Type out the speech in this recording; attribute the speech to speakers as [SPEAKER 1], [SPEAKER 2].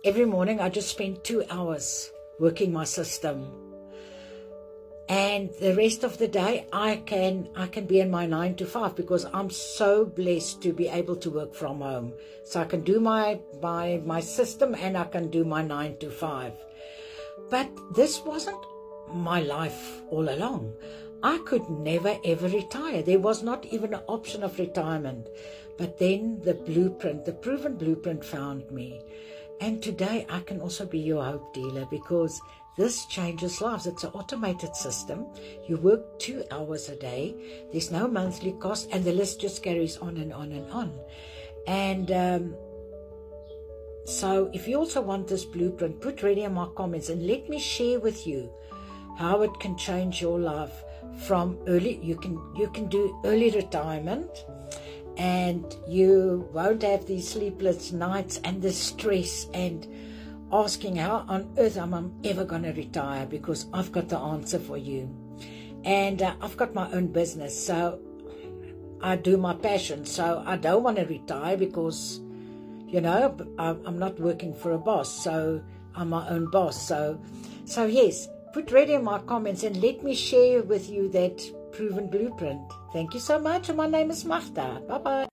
[SPEAKER 1] every morning I just spend 2 hours working my system. And the rest of the day, I can be in my 9 to 5 because I'm so blessed to be able to work from home. So I can do my system and I can do my 9 to 5. But this wasn't my life all along. I could never ever retire. There was not even an option of retirement. But then the blueprint, the proven blueprint found me. And today I can also be your hope dealer because this changes lives. It's an automated system. You work 2 hours a day. There's no monthly cost, and the list just carries on and on and on. And so if you also want this blueprint, put ready in my comments and let me share with you how it can change your life from early. You can do early retirement, and you won't have these sleepless nights and the stress and asking how on earth am I ever going to retire, because I've got the answer for you. And I've got my own business, so I do my passion. So I don't want to retire because, you know, I'm not working for a boss, so I'm my own boss. So yes, put ready in my comments and let me share with you that proven blueprint. Thank you so much. And my name is Magda. Bye-bye.